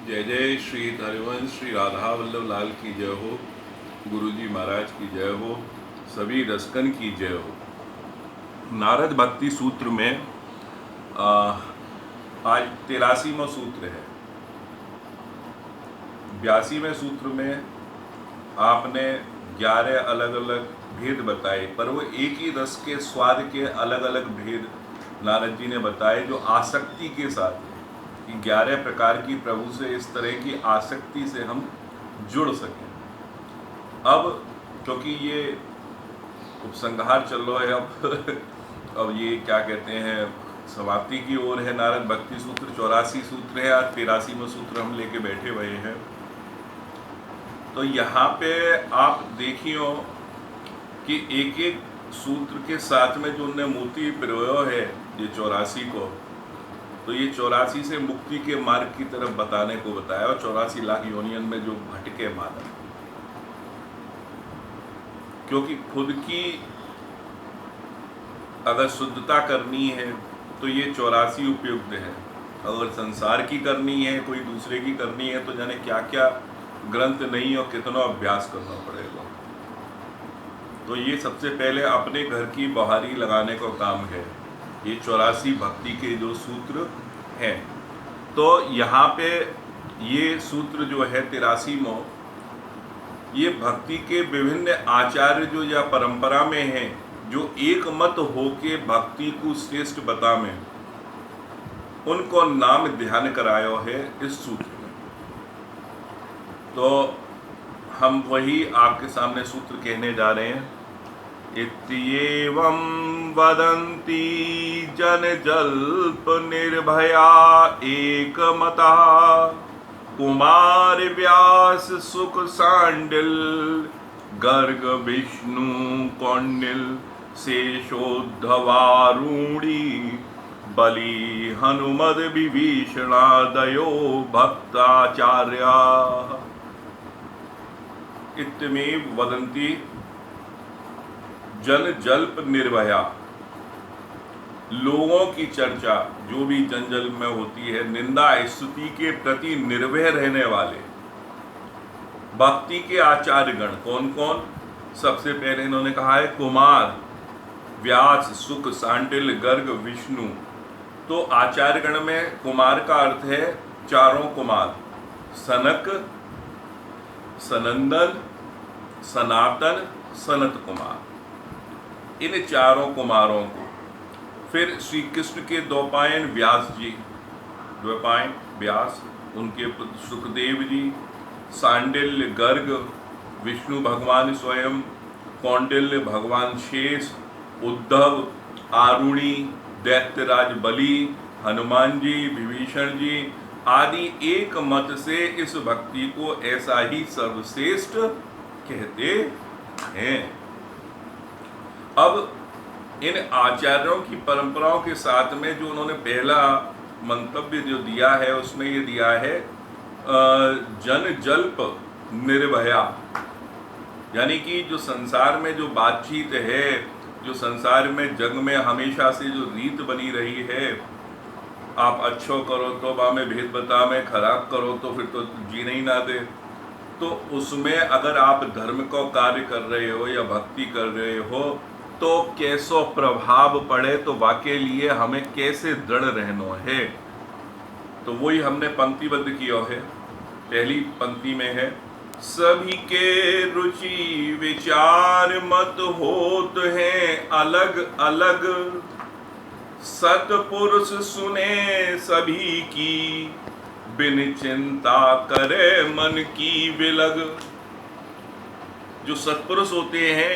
जय जय श्री हरिवंश श्री राधा वल्लभ लाल की जय हो। गुरुजी महाराज की जय हो। सभी रसकन की जय हो। नारद भक्ति सूत्र में आज 83वां सूत्र है। 82वें सूत्र में आपने 11 अलग अलग भेद बताए, पर वो एक ही रस के स्वाद के अलग अलग भेद नारद जी ने बताए जो आसक्ति के साथ है, कि 11 प्रकार की प्रभु से इस तरह की आसक्ति से हम जुड़ सकें। अब क्योंकि ये उपसंहार चल रहा है, अब ये क्या कहते हैं, समाप्ति की ओर है। नारद भक्ति सूत्र 84 सूत्र है, आज 83वां सूत्र हम लेके बैठे हुए हैं। तो यहाँ पे आप देखियो कि एक एक सूत्र के साथ में जो उनने मोती पिरोयो है ये 84 को, तो ये 84 से मुक्ति के मार्ग की तरफ बताने को बताया, और 84 लाख योनियन में जो भटके मानव, क्योंकि खुद की अगर शुद्धता करनी है तो ये 84 उपयुक्त है। अगर संसार की करनी है, कोई दूसरे की करनी है, तो जाने क्या क्या ग्रंथ नहीं और कितना अभ्यास करना पड़ेगा। तो ये सबसे पहले अपने घर की बहारी लगाने का काम है, ये 84 भक्ति के जो सूत्र हैं। तो यहाँ पे ये सूत्र जो है 83वां, ये भक्ति के विभिन्न आचार्य जो या परंपरा में हैं, जो एक मत होके भक्ति को श्रेष्ठ बता में, उनको नाम ध्यान करायो है इस सूत्र में। तो हम वही आपके सामने सूत्र कहने जा रहे हैं। इत्येवं वदन्ति जन जल्प निर्भया एकमता, कुमार व्यास सुख सांडिल गर्ग विष्णु कौंडिल शेषोद्धवारूढ़ी बलि हनुमद विभीषणादयो भक्ताचार्या। इत्यमेव वदन्ति जन जल्प निर्भया, लोगों की चर्चा जो भी जनजल में होती है, निंदा स्तुति के प्रति निर्भय रहने वाले भक्ति के आचार्य गण कौन कौन। सबसे पहले इन्होंने कहा है कुमार व्यास सुक सांडिल गर्ग विष्णु। तो आचार्य गण में कुमार का अर्थ है चारों कुमार, सनक सनंदन सनातन सनत कुमार, इन चारों कुमारों को। फिर श्री कृष्ण के द्वैपायन व्यास जी, द्वैपायन व्यास, उनके पुत्र सुखदेव जी, सांडिल्य गर्ग विष्णु भगवान स्वयं, कौंडिल्य भगवान शेष, उद्धव आरुणी दैत्यराज बलि, हनुमान जी विभीषण जी आदि एक मत से इस भक्ति को ऐसा ही सर्वश्रेष्ठ कहते हैं। अब इन आचार्यों की परंपराओं के साथ में जो उन्होंने पहला मंतव्य जो दिया है, उसमें ये दिया है जन जल्प निर्भया, यानी कि जो संसार में जो बातचीत है, जो संसार में जग में हमेशा से जो रीत बनी रही है, आप अच्छो करो तो बामे भेद बता में, खराब करो तो फिर तो जीने ही ना दे। तो उसमें अगर आप धर्म को कार्य कर रहे हो या भक्ति कर रहे हो, तो कैसो प्रभाव पड़े, तो वाके लिए हमें कैसे दृढ़ रहना है। तो वही हमने पंक्तिबद्ध किया है। पहली पंक्ति में है, सभी के रुचि विचार मत होत हैं अलग अलग, सतपुरुष सुने सभी की, बिन चिंता करे मन की विलग। जो सतपुरुष होते हैं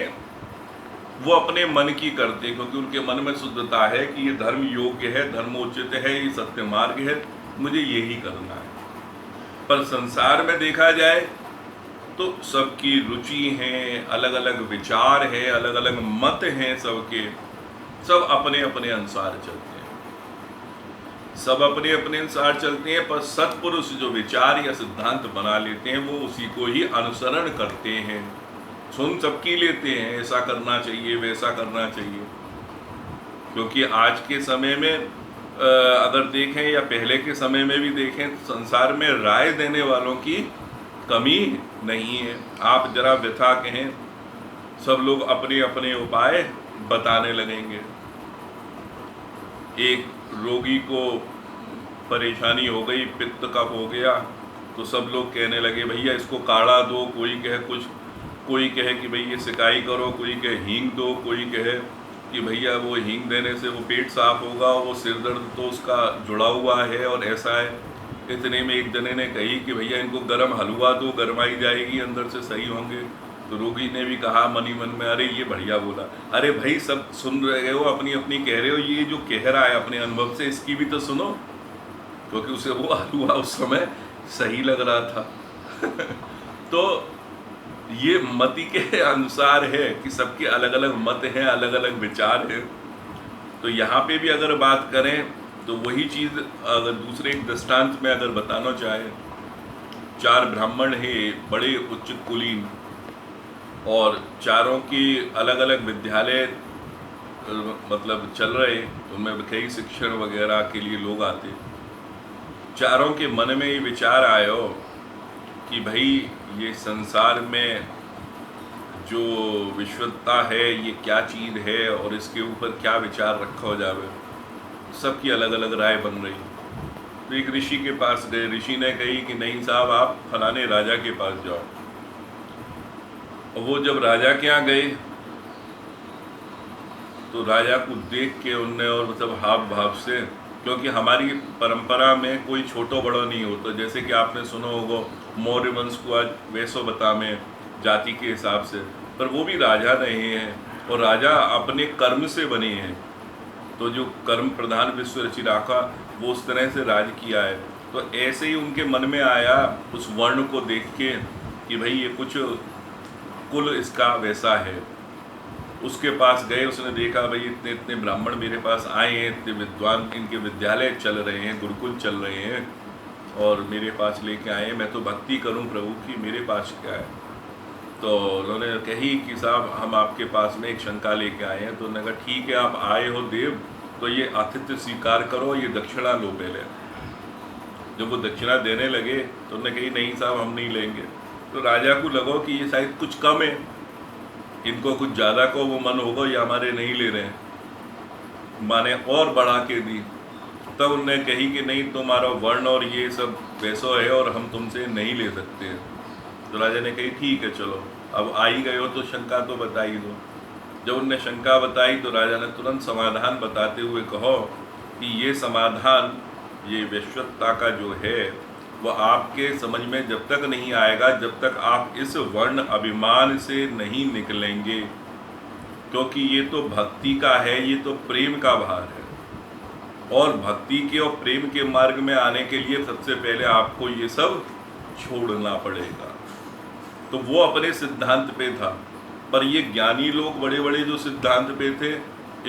वो अपने मन की करते हैं, क्योंकि उनके मन में शुद्धता है कि ये धर्म योग्य है, धर्मोचित है, ये सत्य मार्ग है, मुझे यही करना है। पर संसार में देखा जाए तो सबकी रुचि है, अलग अलग विचार है, अलग अलग मत हैं सबके, सब अपने अपने अनुसार चलते हैं, सब अपने अपने अनुसार चलते हैं। पर सत्पुरुष जो विचार या सिद्धांत बना लेते हैं वो उसी को ही अनुसरण करते हैं, सुन सबकी लेते हैं, ऐसा करना चाहिए वैसा करना चाहिए। क्योंकि आज के समय में अगर देखें या पहले के समय में भी देखें तो संसार में राय देने वालों की कमी नहीं है। आप जरा व्यथा कहें, सब लोग अपने अपने उपाय बताने लगेंगे। एक रोगी को परेशानी हो गई, पित्त कफ हो गया, तो सब लोग कहने लगे भैया इसको काढ़ा दो, कोई कहे कुछ, कोई कहे कि भाई ये सिकाई करो, कोई कहे हींग दो, कोई कहे कि भैया वो हींग देने से वो पेट साफ होगा, वो सिर दर्द तो उसका जुड़ा हुआ है और ऐसा है। इतने में एक जने ने कही कि भैया इनको गरम हलवा दो, गरमाई जाएगी, अंदर से सही होंगे। तो रोगी ने भी कहा मन ही मन में, अरे ये बढ़िया बोला। अरे भाई सब सुन रहे हो, अपनी अपनी कह रहे हो, ये जो कह रहा है अपने अनुभव से इसकी भी तो सुनो, क्योंकि उसे वो हलवा उस समय सही लग रहा था। तो ये मति के अनुसार है कि सबके अलग अलग मत हैं, अलग अलग विचार हैं। तो यहाँ पे भी अगर बात करें तो वही चीज़ अगर दूसरे एक दृष्टांत में अगर बताना चाहे, 4 ब्राह्मण हैं बड़े उच्च कुलीन, और चारों की अलग अलग विद्यालय मतलब चल रहे, उनमें कई शिक्षण वगैरह के लिए लोग आते। चारों के मन में ये विचार आयो कि भाई ये संसार में जो विश्वता है ये क्या चीज़ है और इसके ऊपर क्या विचार रखा हो जावे। सबकी अलग अलग राय बन रही। तो एक ऋषि के पास गए, ऋषि ने कही कि नहीं साहब आप फलाने राजा के पास जाओ। और वो जब राजा के यहाँ गए तो राजा को देख के उनने और मतलब हाव भाव से, क्योंकि हमारी परंपरा में कोई छोटो बड़ो नहीं होता, जैसे कि आपने सुना होगा मौर्य वंश को आज वैसो बता में जाति के हिसाब से, पर वो भी राजा रहे हैं और राजा अपने कर्म से बने हैं। तो जो कर्म प्रधान विश्व रचि राखा, वो उस तरह से राज किया है। तो ऐसे ही उनके मन में आया उस वर्ण को देख के कि भाई ये कुछ कुल इसका वैसा है। उसके पास गए, उसने देखा भाई इतने इतने ब्राह्मण मेरे पास आए हैं, इतने विद्वान, इनके विद्यालय चल रहे हैं, गुरुकुल चल रहे हैं और मेरे पास लेके आए हैं, मैं तो भक्ति करूं प्रभु की, मेरे पास क्या है। तो उन्होंने कही कि साहब हम आपके पास में एक शंका लेके आए हैं। तो उन्होंने कहा ठीक है, आप आए हो देव तो ये आतिथ्य स्वीकार करो, ये दक्षिणा लो पहले। जब वो दक्षिणा देने लगे तो उन्होंने कही नहीं साहब हम नहीं लेंगे। तो राजा को लगो कि ये शायद कुछ कम है, इनको कुछ ज़्यादा को वो मन होगा ये हमारे नहीं ले रहे हैं, माने और बढ़ा के दी। तब उन्होंने कही कि नहीं तुम्हारा वर्ण और ये सब वैसो है और हम तुमसे नहीं ले सकते। तो राजा ने कही ठीक है चलो, अब आ ही गए हो तो शंका तो बता ही दो। जब उनने शंका बताई तो राजा ने तुरंत समाधान बताते हुए कहो कि ये समाधान, ये वैश्वता का जो है वो आपके समझ में जब तक नहीं आएगा जब तक आप इस वर्ण अभिमान से नहीं निकलेंगे, क्योंकि ये तो भक्ति का है, ये तो प्रेम का भार है। और भक्ति के और प्रेम के मार्ग में आने के लिए सबसे पहले आपको ये सब छोड़ना पड़ेगा। तो वो अपने सिद्धांत पे था, पर ये ज्ञानी लोग बड़े बड़े जो सिद्धांत पे थे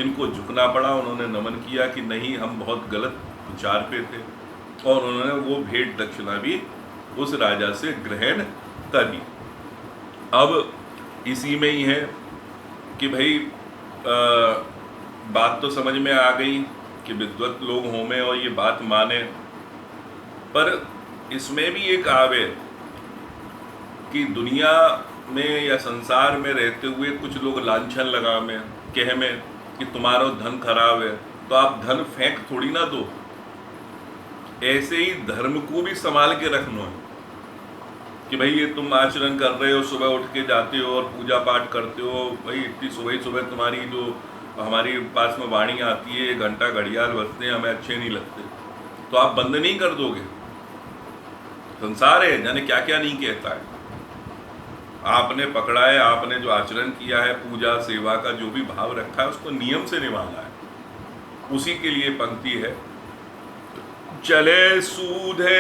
इनको झुकना पड़ा। उन्होंने नमन किया कि नहीं हम बहुत गलत विचार पे थे, और उन्होंने वो भेंट दक्षिणा भी उस राजा से ग्रहण कर ली। अब इसी में ही है कि भाई बात तो समझ में आ गई कि विद्वत लोग हों में और ये बात माने, पर इसमें भी एक आवे कि दुनिया में या संसार में रहते हुए कुछ लोग लांछन लगा में कह में कि तुम्हारा धन खराब है तो आप धन फेंक थोड़ी ना दो। ऐसे ही धर्म को भी संभाल के रखना है कि भाई ये तुम आचरण कर रहे हो, सुबह उठ के जाते हो और पूजा पाठ करते हो, भाई इतनी सुबह सुबह तुम्हारी जो हमारी पास में वाणी आती है, घंटा घड़ियाल बजते हैं, हमें अच्छे नहीं लगते, तो आप बंद नहीं कर दोगे। संसार है, जाने क्या क्या नहीं कहता है। आपने पकड़ा है, आपने जो आचरण किया है, पूजा सेवा का जो भी भाव रखा है उसको नियम से निभाना है। उसी के लिए पंक्ति है, चले सूधे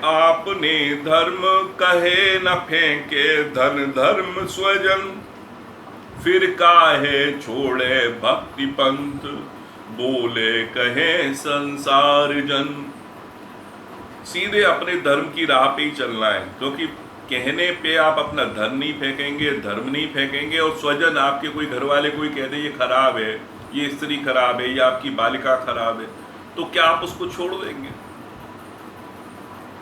आपने धर्म कहे न फेंके धन धर्म स्वजन, फिर काहे छोड़े भक्ति पंथ बोले कहे संसार जन। सीधे अपने धर्म की राह पे ही चलना है, क्योंकि कहने पे आप अपना धन नहीं फेंकेंगे, धर्म नहीं फेंकेंगे, और स्वजन आपके कोई घर वाले कोई कह दे ये खराब है, ये स्त्री खराब है, ये आपकी बालिका खराब है, तो क्या आप उसको छोड़ देंगे?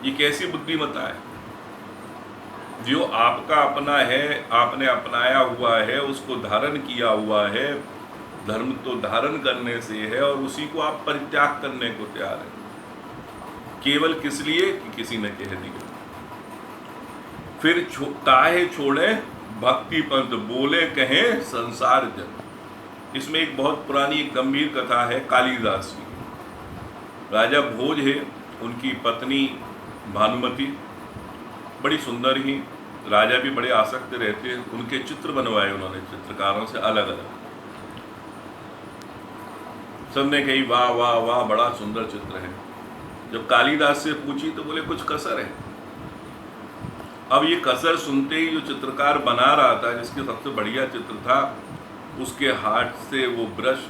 ये कैसी बुद्धिमत्ता है? जो आपका अपना है, आपने अपनाया हुआ है, उसको धारण किया हुआ है, धर्म तो धारण करने से है, और उसी को आप परित्याग करने को तैयार है, केवल किस लिए कि किसी ने कह दिया। फिर काहे छोड़े भक्ति पंथ, बोले कहें संसार जन। इसमें एक बहुत पुरानी एक गंभीर कथा है कालिदास की। राजा भोज है, उनकी पत्नी भानुमति बड़ी सुंदर ही, राजा भी बड़े आसक्त रहते हैं, उनके चित्र बनवाए उन्होंने चित्रकारों से अलग अलग। सबने कही वाह वाह वाह, बड़ा सुंदर चित्र है। जब कालिदास से पूछी तो बोले कुछ कसर है। अब ये कसर सुनते ही जो चित्रकार बना रहा था, जिसके सबसे बढ़िया चित्र था, उसके हाथ से वो ब्रश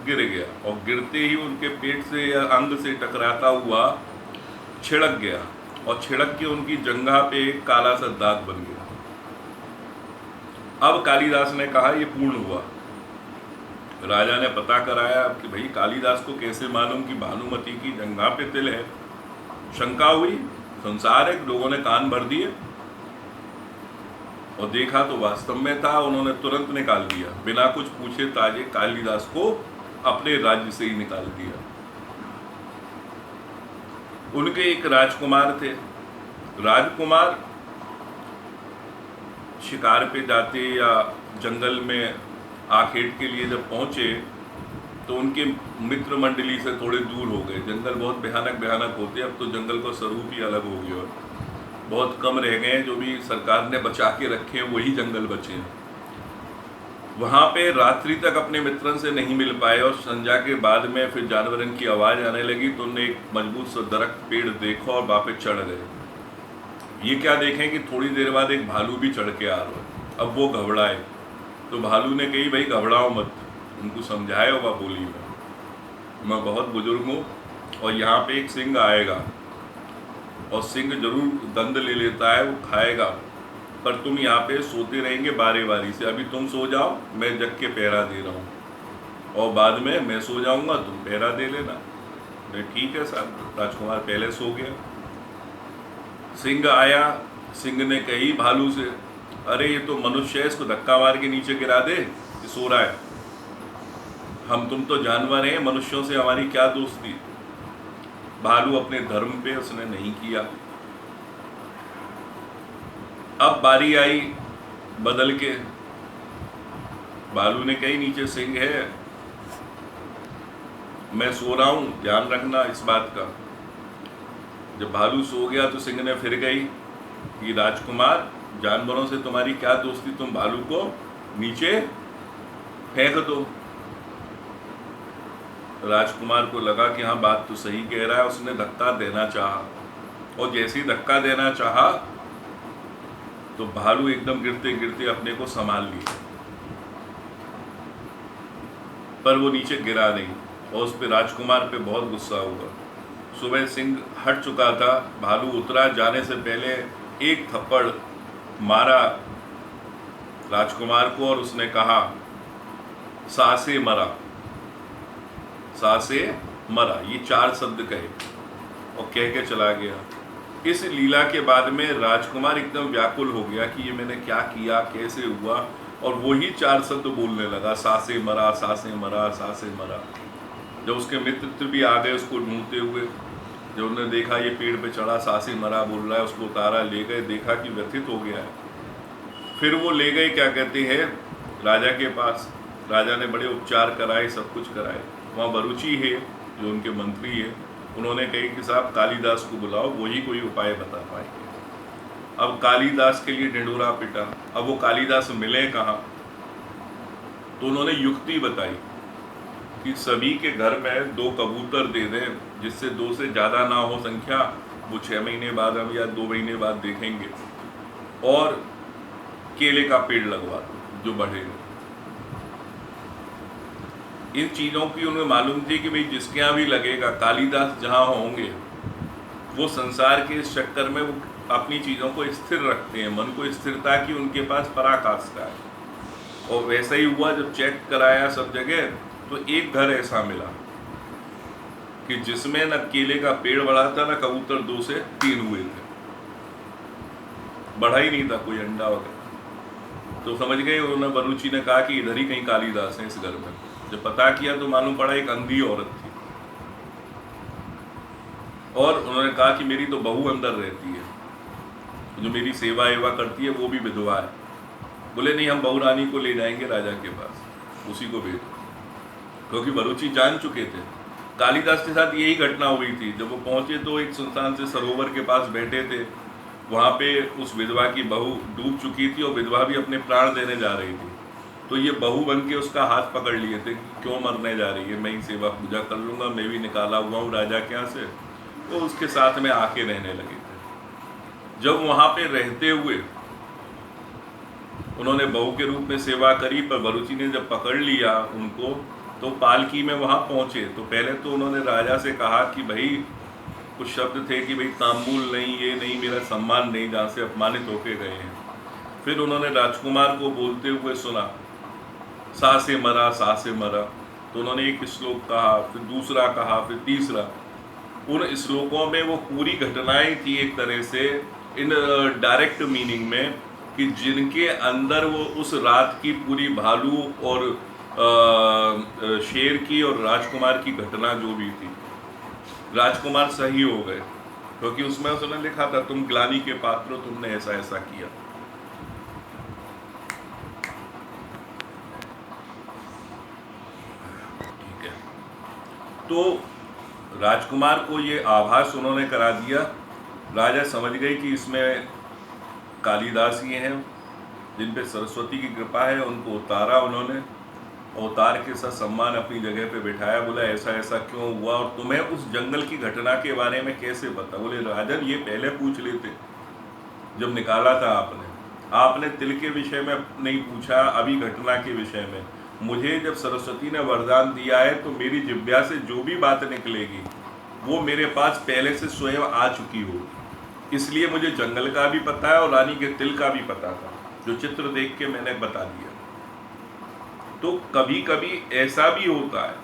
गिर गया, और गिरते ही उनके पेट से या अंग से टकराता हुआ छिड़क गया, और छिड़क के उनकी जंघा पे एक काला सा दाग बन गया। अब कालिदास ने कहा ये पूर्ण हुआ। राजा ने पता कराया कि भाई कालिदास को कैसे मालूम कि भानुमति की जंघा पे तिल है? शंका हुई, संसार है, लोगों ने कान भर दिए, और देखा तो वास्तव में था। उन्होंने तुरंत निकाल दिया, बिना कुछ पूछे ताजे कालिदास को अपने राज्य से ही निकाल दिया। उनके एक राजकुमार थे। राजकुमार शिकार पे जाते या जंगल में आखेट के लिए जब पहुंचे तो उनके मित्र मंडली से थोड़े दूर हो गए। जंगल बहुत भयानक भयानक होते हैं, अब तो जंगल का स्वरूप ही अलग हो गया, बहुत कम रह गए हैं। जो भी सरकार ने बचा के रखे हैं वही जंगल बचे हैं। वहाँ पे रात्रि तक अपने मित्रन से नहीं मिल पाए, और संध्या के बाद में फिर जानवरन की आवाज़ आने लगी, तो उन्होंने एक मजबूत सा दरख्त पेड़ देखा और वापस चढ़ गए। ये क्या देखें कि थोड़ी देर बाद एक भालू भी चढ़ के आ रहा है। अब वो घबराए, तो भालू ने कही भाई घबराओ मत, उनको समझाया हुआ बोली में, मैं बहुत बुजुर्ग हूँ और यहाँ पे एक सिंह आएगा, और सिंह जरूर दंड ले लेता है, वो खाएगा, पर तुम यहाँ पे सोते रहेंगे बारी बारी से। अभी तुम सो जाओ, मैं जग के पहरा दे रहा हूँ, और बाद में मैं सो जाऊँगा, तुम पहरा दे लेना। मैं ठीक है साहब। राजकुमार पहले सो गया। सिंह आया, सिंह ने कही भालू से, अरे ये तो मनुष्य है, इसको धक्का मार के नीचे गिरा दे, ये सो रहा है। हम तुम तो जानवर हैं, मनुष्यों से हमारी क्या दोस्ती। भालू अपने धर्म पे उसने नहीं किया। अब बारी आई बदल के, भालू ने कही नीचे सिंह है, मैं सो रहा हूं, ध्यान रखना इस बात का। जब भालू सो गया तो सिंह ने फिर कही कि राजकुमार, जानवरों से तुम्हारी क्या दोस्ती, तुम भालू को नीचे फेंक दो। राजकुमार को लगा कि हाँ बात तो सही कह रहा है। उसने धक्का देना चाहा, और जैसे ही धक्का देना चाहा तो भालू एकदम गिरते गिरते अपने को संभाल लिया, पर वो नीचे गिरा नहीं, और उस पर राजकुमार पे बहुत गुस्सा हुआ। सुबह सिंह हट चुका था, भालू उतरा, जाने से पहले एक थप्पड़ मारा राजकुमार को, और उसने कहा सासे मरा, सासे मरा, ये 4 शब्द कहे और कह के चला गया। इस लीला के बाद में राजकुमार एकदम व्याकुल हो गया कि ये मैंने क्या किया, कैसे हुआ, और वही 4 शब्द बोलने लगा, सासे मरा, सासे मरा, सासे मरा। जब उसके मित्र भी आ गए उसको ढूंढते हुए, जब उन्होंने देखा ये पेड़ पे चढ़ा सासे मरा बोल रहा है, उसको उतारा, ले गए, देखा कि व्यथित हो गया है। फिर वो ले गए, क्या कहते हैं, राजा के पास। राजा ने बड़े उपचार कराए, सब कुछ कराए। वहाँ बरुचि है जो उनके मंत्री है, उन्होंने कही कि साहब कालिदास को बुलाओ, वही कोई उपाय बता पाएंगे। अब कालिदास के लिए ढिंढोरा पिटा। अब वो कालिदास मिले कहाँ, तो उन्होंने युक्ति बताई कि सभी के घर में 2 कबूतर दे दें, जिससे 2 से ज़्यादा ना हो संख्या, वो 6 महीने बाद हम या 2 महीने बाद देखेंगे, और केले का पेड़ लगवा दो जो बढ़ेगा। इन चीज़ों की उन्हें मालूम थी कि भाई जिसके यहाँ भी लगेगा, कालिदास जहाँ होंगे, वो संसार के इस चक्कर में वो अपनी चीज़ों को स्थिर रखते हैं, मन को स्थिरता की उनके पास पराकाष्ठा है। और वैसा ही हुआ, जब चेक कराया सब जगह, तो एक घर ऐसा मिला कि जिसमें न केले का पेड़ बढ़ा था न कबूतर 2 से 3 हुए थे, बढ़ा ही नहीं था कोई अंडा वगैरह। तो समझ गए, उन्होंने बरूची ने कहा कि इधर ही कहीं कालिदास है इस घर में। जब पता किया तो मालूम पड़ा एक अंधी औरत थी, और उन्होंने कहा कि मेरी तो बहू अंदर रहती है, जो मेरी सेवा एवा करती है वो भी विधवा है। बोले नहीं, हम बहू रानी को ले जाएंगे राजा के पास, उसी को भेजो, क्योंकि बरूची जान चुके थे। कालिदास के साथ यही घटना हुई थी। जब वो पहुंचे तो एक सुल्तान से सरोवर के पास बैठे थे, वहाँ पे उस विधवा की बहू डूब चुकी थी और विधवा भी अपने प्राण देने जा रही थी। तो ये बहू बन के उसका हाथ पकड़ लिए थे, क्यों मरने जा रही है, मैं ही सेवा पूजा कर लूँगा, मैं भी निकाला हुआ हूँ राजा के यहाँ से। तो उसके साथ में आके रहने लगे थे। जब वहाँ पे रहते हुए उन्होंने बहू के रूप में सेवा करी, पर बरूची ने जब पकड़ लिया उनको, तो पालकी में वहाँ पहुँचे तो पहले तो उन्होंने राजा से कहा कि भाई, कुछ शब्द थे कि भाई तांबूल नहीं, ये नहीं, मेरा सम्मान नहीं, जहाँ से अपमानित होके गए हैं। फिर उन्होंने राजकुमार को बोलते हुए सुना, सा से मरा, सा से मरा। तो उन्होंने एक श्लोक कहा, फिर दूसरा कहा, फिर तीसरा। उन श्लोकों में वो पूरी घटनाएं थी एक तरह से इन डायरेक्ट मीनिंग में, कि जिनके अंदर वो उस रात की पूरी भालू और शेर की और राजकुमार की घटना जो भी थी, राजकुमार सही हो गए, क्योंकि उसमें उसने लिखा था, तुम ग्लानि के पात्र हो, तुमने ऐसा ऐसा किया। ठीक है, तो राजकुमार को ये आभास उन्होंने करा दिया। राजा समझ गए कि इसमें कालिदास ही हैं, जिन पे सरस्वती की कृपा है। उनको उतारा उन्होंने, अवतार के साथ सम्मान अपनी जगह पे बिठाया। बोला ऐसा ऐसा क्यों हुआ, और तुम्हें उस जंगल की घटना के बारे में कैसे पता। बोले राजन, ये पहले पूछ लेते जब निकाला था आपने तिल के विषय में नहीं पूछा, अभी घटना के विषय में। मुझे जब सरस्वती ने वरदान दिया है तो मेरी जिह्वा से जो भी बात निकलेगी वो मेरे पास पहले से स्वयं आ चुकी होगी। इसलिए मुझे जंगल का भी पता है और रानी के तिल का भी पता था, जो चित्र देख के मैंने बता दिया। तो कभी कभी ऐसा भी होता है,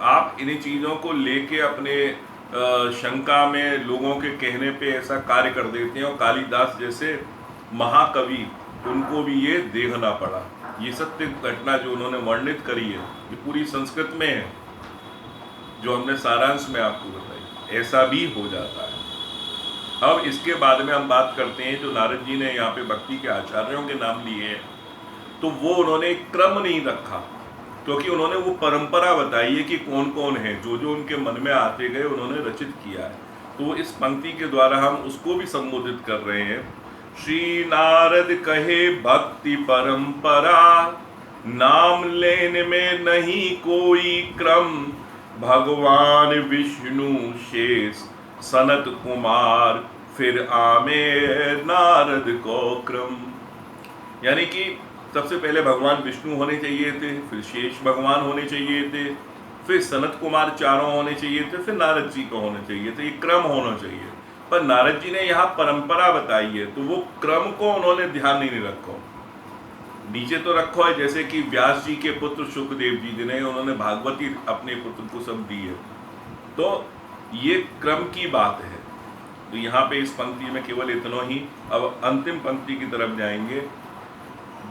आप इन्हीं चीज़ों को लेके अपने शंका में लोगों के कहने पे ऐसा कार्य कर देते हैं, और कालिदास जैसे महाकवि, उनको भी ये देखना पड़ा। ये सत्य घटना जो उन्होंने वर्णित करी है, ये पूरी संस्कृत में है, जो हमने सारांश में आपको बताई। ऐसा भी हो जाता है। अब इसके बाद में हम बात करते हैं, जो नारद जी ने यहाँ पे भक्ति के आचार्यों के नाम लिए हैं, तो वो उन्होंने एक क्रम नहीं रखा, क्योंकि उन्होंने वो परंपरा बताई है कि कौन कौन है, जो जो उनके मन में आते गए उन्होंने रचित किया है। तो इस पंक्ति के द्वारा हम उसको भी संबोधित कर रहे हैं। श्री नारद कहे भक्ति परंपरा, नाम लेने में नहीं कोई क्रम, भगवान विष्णु शेष सनत कुमार, फिर आमे नारद को क्रम। यानी कि सबसे पहले भगवान विष्णु होने चाहिए थे, फिर शेष भगवान होने चाहिए थे, फिर सनत कुमार चारों होने चाहिए थे, फिर नारद जी को होने चाहिए थे। ये क्रम होना चाहिए। पर नारद जी ने यहाँ परंपरा बताई है, तो वो क्रम को उन्होंने ध्यान नहीं रखा। नीचे तो रखो है, जैसे कि व्यास जी के पुत्र शुकदेव जी, जिन्हें उन्होंने भागवती अपने पुत्र को सब दी है, तो ये क्रम की बात है। तो यहाँ पे इस पंक्ति में केवल इतना ही। अब अंतिम पंक्ति की तरफ जाएंगे।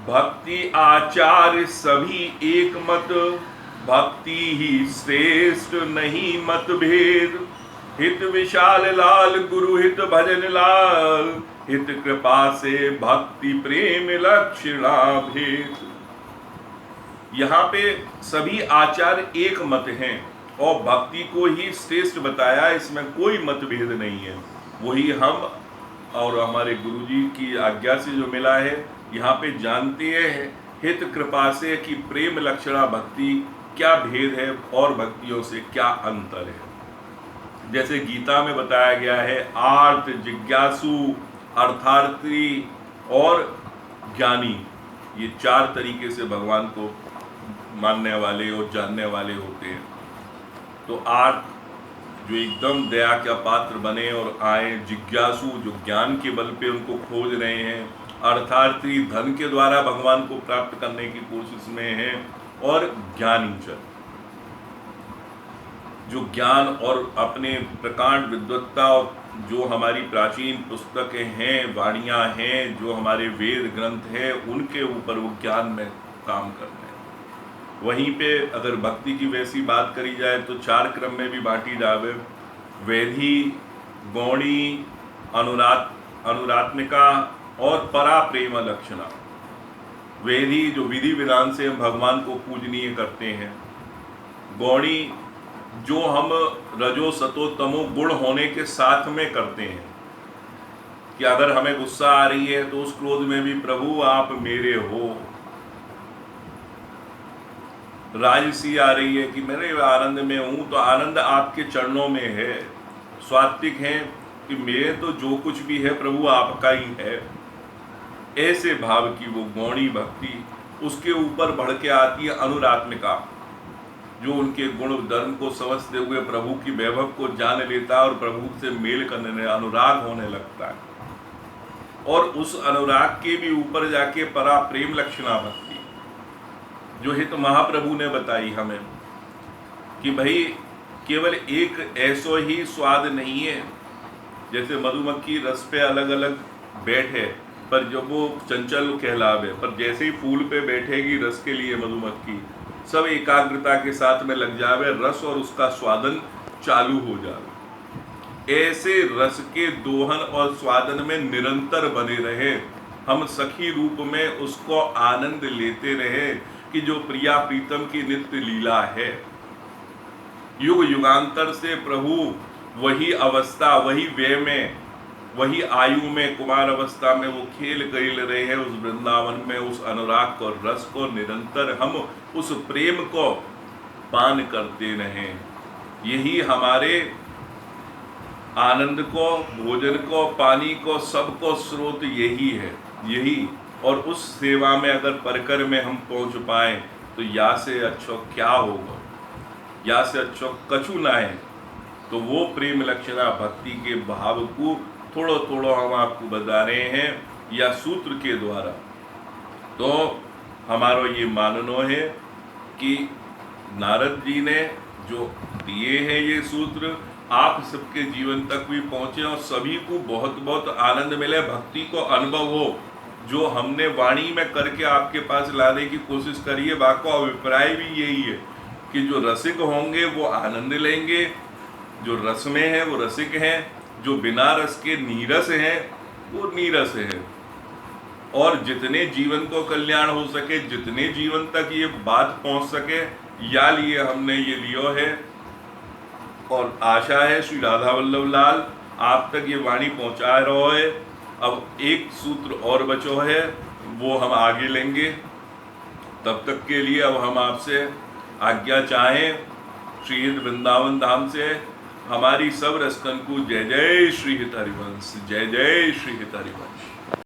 भक्ति आचार्य सभी एक मत, भक्ति ही श्रेष्ठ नहीं मतभेद, हित विशाल लाल गुरु हित भजन लाल, हित कृपा से भक्ति प्रेम लक्षणा भेद। यहाँ पे सभी आचार्य एक मत हैं और भक्ति को ही श्रेष्ठ बताया, इसमें कोई मतभेद नहीं है। वही हम और हमारे गुरु जी की आज्ञा से जो मिला है, यहाँ पे जानते हैं हित कृपा से कि प्रेम लक्षणा भक्ति क्या भेद है और भक्तियों से क्या अंतर है। जैसे गीता में बताया गया है, आर्त, जिज्ञासु, अर्थार्थी और ज्ञानी, ये 4 तरीके से भगवान को मानने वाले और जानने वाले होते हैं। तो आर्त जो एकदम दया का पात्र बने और आए, जिज्ञासु जो ज्ञान के बल पे उनको खोज रहे हैं, अर्थार्थी धन के द्वारा भगवान को प्राप्त करने की कोशिश में हैं, और ज्ञानी जन। जो ज्ञान और अपने प्रकांड विद्वत्ता और जो हमारी प्राचीन पुस्तकें हैं, वाणियाँ हैं, जो हमारे वेद ग्रंथ हैं, उनके ऊपर वो ज्ञान में काम करना है। वहीं पे अगर भक्ति की वैसी बात करी जाए तो 4 क्रम में भी बांटी जावे, वैधी, गौणी, अनुरात्मिका और परा प्रेम लक्षणा। वैधी जो विधि विधान से हम भगवान को पूजनीय करते हैं, गौणी जो हम रजो सतो तमो गुण होने के साथ में करते हैं, कि अगर हमें गुस्सा आ रही है तो उस क्रोध में भी प्रभु आप मेरे हो। राजसी आ रही है कि मेरे आनंद में हूं तो आनंद आपके चरणों में है। स्वात्विक है कि मेरे तो जो कुछ भी है प्रभु आपका ही है। ऐसे भाव की वो गौणी भक्ति, उसके ऊपर बढ़ के आती है अनुरात्मिका, जो उनके गुण धर्म को समझते हुए प्रभु की वैभव को जान लेता है और प्रभु से मेल करने में अनुराग होने लगता है। और उस अनुराग के भी ऊपर जाके परा प्रेम लक्षणा भक्ति, जो हित महाप्रभु ने बताई हमें कि भाई केवल एक ऐसो ही स्वाद नहीं है। जैसे मधुमक्खी रस पे अलग अलग बैठे, पर जब वो चंचल कहलावे, पर जैसे ही फूल पे बैठेगी रस के लिए मधुमक्खी, सब एकाग्रता के साथ में लग जावे रस और उसका स्वादन चालू हो जावे। ऐसे रस के दोहन और स्वादन में निरंतर बने रहे, हम सखी रूप में उसको आनंद लेते रहे कि जो प्रिया प्रीतम की नित्य लीला है। युग युगांतर से प्रभु वही अवस्था, वही व्यय में, वही आयु में, कुमार अवस्था में वो खेल खेल रहे हैं उस वृंदावन में। उस अनुराग को, रस को निरंतर हम उस प्रेम को पान करते रहें। यही हमारे आनंद को, भोजन को, पानी को, सबको स्रोत यही है, यही। और उस सेवा में अगर परकर में हम पहुंच पाए तो या से अच्छो क्या होगा, या से अच्छो कछु ना है। तो वो प्रेम लक्षणा भक्ति के भाव को थोड़ो थोड़ो हम आपको बता रहे हैं या सूत्र के द्वारा। तो हमारा ये मानना है कि नारद जी ने जो दिए हैं ये सूत्र, आप सबके जीवन तक भी पहुँचे और सभी को बहुत बहुत आनंद मिले, भक्ति को अनुभव हो। जो हमने वाणी में करके आपके पास लाने की कोशिश करी है, बाको अभिप्राय भी यही है कि जो रसिक होंगे वो आनंद लेंगे, जो रस में है वो रसिक हैं, जो बिना रस के नीरस हैं वो नीरस हैं। और जितने जीवन को कल्याण हो सके, जितने जीवन तक ये बात पहुंच सके, या लिए हमने ये लियो है। और आशा है श्री राधा वल्लभ लाल आप तक ये वाणी पहुंचा रहो है। अब एक सूत्र और बचो है, वो हम आगे लेंगे। तब तक के लिए अब हम आपसे आज्ञा चाहें श्री वृंदावन धाम से। हमारी सब रसकन को जय जय श्री हित हरिवंश, जय जय श्री हित हरिवंश।